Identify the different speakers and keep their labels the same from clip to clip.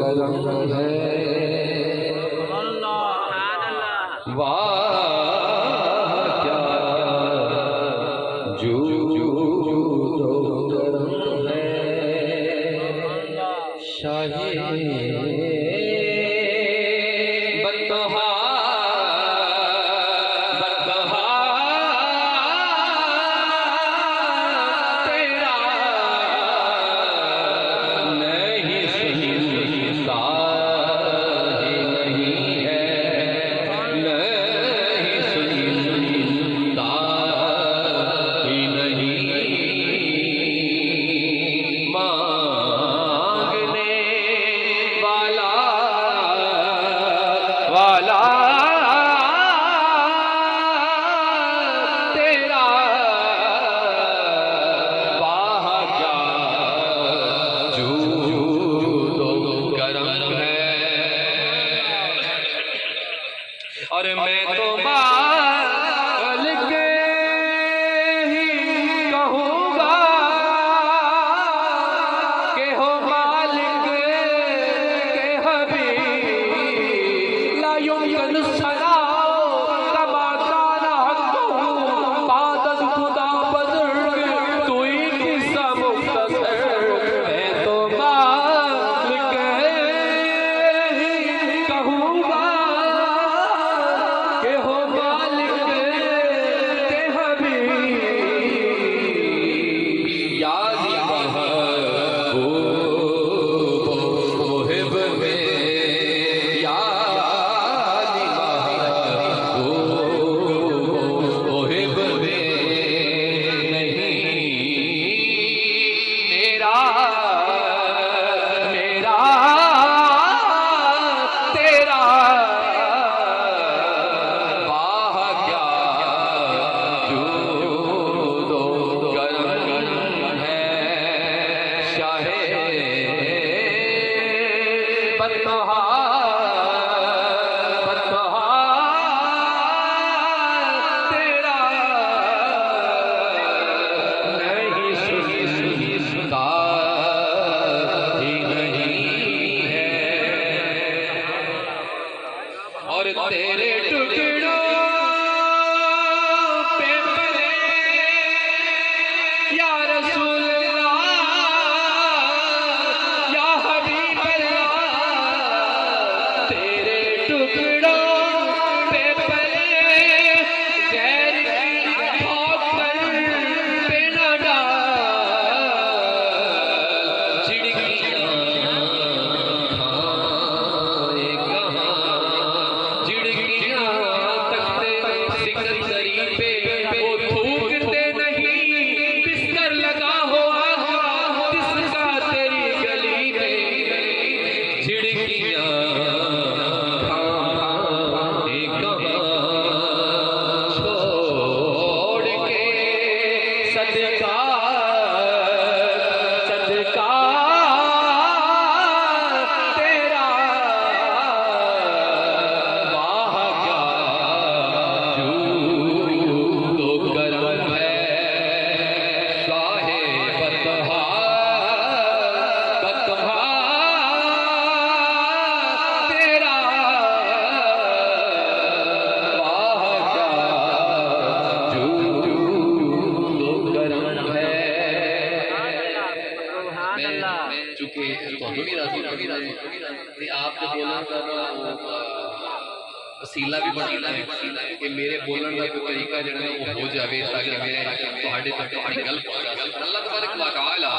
Speaker 1: करम है वाह क्या जो करम है शाही और मैं तो मालिक ही कहूँगा कि हो मालिक के हबीब ला युमकिन सनाओ कमा काना हक़्क़ुहु बादल खुदा बुज़ुर्ग तू ही किस्सा मुख्तसर। मैं तो मालिक ही कहूँगा के हो मालिक के हबीब याद मुहिब में याद मुहिब में नहीं मेरा मेरा तेरा और तेरे टुकड़ों पे पले या रसूल अल्लाह या हबीब अल्लाह तेरे टुकड़ों पे पले गैर की ठोकर पे न डाल चिड़ियाँ चूंकि आपने बोला वसीला भी बना कि मेरे बोलने का कोई तरीका जो है वो हो जाए ताकि मैं ਤੁਹਾਡੇ तक अपनी गल पहुंचा सकूं। अल्लाह तबारक व तआला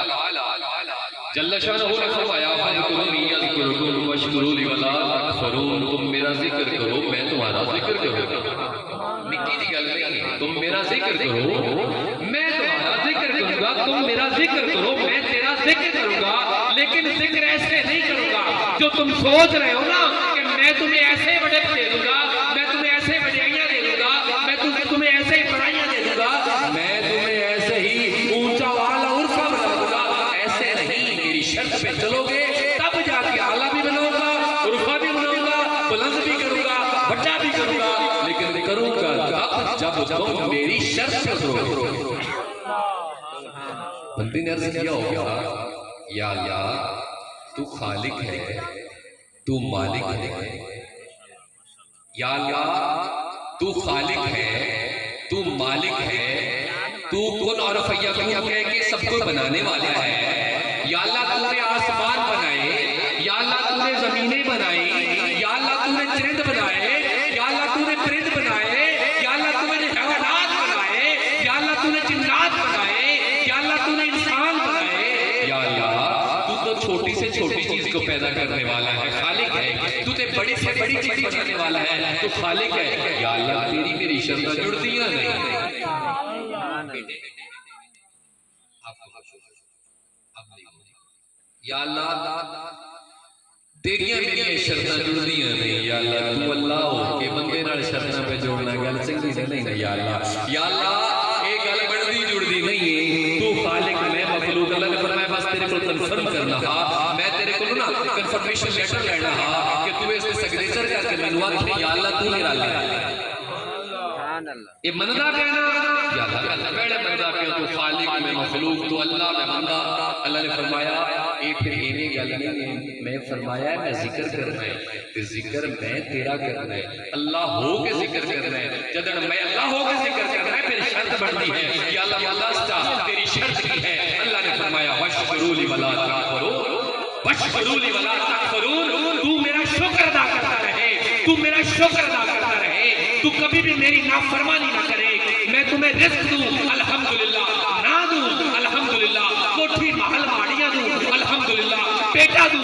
Speaker 1: जल्ल शानहू ने फरमाया फज़कुरूनी अज़कुरुकुम वशकुरूली वला तकफुरून। तुम मेरा जिक्र करो मैं तुम्हारा जिक्र करूंगा। निक्की दी गल नहीं, तुम मेरा जिक्र करो मैं तुम्हारा जिक्र करूंगा। तुम मेरा जिक्र करो मैं तेरा जिक्र करूंगा। लेकिन जिक्र ऐसे नहीं करूंगा जो तुम सोच रहे हो ना कि मैं तुम्हें ऐसे बड़े दे दूंगा, मैं तुम्हें ऐसे बड़ाइयां दे दूंगा, मैं तुम्हें ऐसे ही बड़ाइयां दे दूंगा, मैं तुम्हें ऐसे ही ऊंचा वाला उर्फा बना दूंगा। ऐसे नहीं, मेरी शर्त पे चलोगे तब जाके आला भी बनाऊंगा, उर्फा भी बनाऊंगा, बुलंद भी करूंगा, बड़ा भी करूंगा। लेकिन करूंगा तब जब तुम मेरी शर्त पे उतरोगे। बंदी ने अर्ज किया होगा या अल्लाह तू खालिक है, तू मालिक है। या अल्लाह तू खालिक है, तू मालिक है, तू कुन और फय्यकून कह के सबको बनाने वाला है। या अल्लाह तूने आसमान बनाए, या अल्लाह तूने जमीनें बनाई, या अल्लाह तूने चरिंद बनाए, या अल्लाह तूने परिंद बनाए, या अल्लाह तूने हैवानात बनाए, या अल्लाह तूने जिन्नात बनाए, या अल्लाह तूने इंसान बनाए। या अल्लाह तू तो छोटी से छोटी चीज को पैदा करने वाला है, खालिक है। तू तो बड़ी से बड़ी चीज बनाने वाला है, तू खालिक है। या अल्लाह तेरी मेरी शर्तें जुड़ती हैं नहीं। या अल्लाह तेरियां मेरियां शर्तां जुड़दियां नहीं। या अल्लाह तू अल्लाह हो के बंदे नाल शर्तां पे जोड़ना गल चंगी नहीं ना। या अल्लाह ये गल बनदी जुड़दी नहीं है। तू खालिक मैं मखलूक। अल्लाह ने फरमाया बस तेरे को कंफर्म करना हा, मैं तेरे को ना कंफर्मेशन लेटर लेना हा कि तू इस पे सिग्नेचर करके मैनू आख या अल्लाह तू मेरा अल्लाह ये मनदा कहना। या अल्लाह पहले मनदा पे तू खालिक मैं मखलूक, तू अल्लाह मैं बंदा। अल्लाह ने फरमाया ये फिर इन्हीं गल नहीं है। मैं फरमाया मैं जिक्र करना है, ते जिक्र मैं तेरा करना है। अल्लाह हो के जिक्र करना है। जदन मैं अल्लाह हो के जिक्र करना है फिर शर्त बनती है। या अल्लाह अल्लाह तेरी शर्त की है। अल्लाह ने फरमाया वशकुरूली वला तकफुरून, वशकुरूली वला तकफुरून। तू मेरा शुक्र अदा करता रहे, तू मेरा शुक्र अदा करता रहे, तू कभी भी मेरी नाफरमानी ना करे। मैं तुम्हें रिज़्क दूं अल्हम्दुलिल्लाह, ना दूं अल्हम्दुलिल्लाह, कोठी महल माड़ियां दूं अल्हम्दुलिल्लाह, बेटा दूं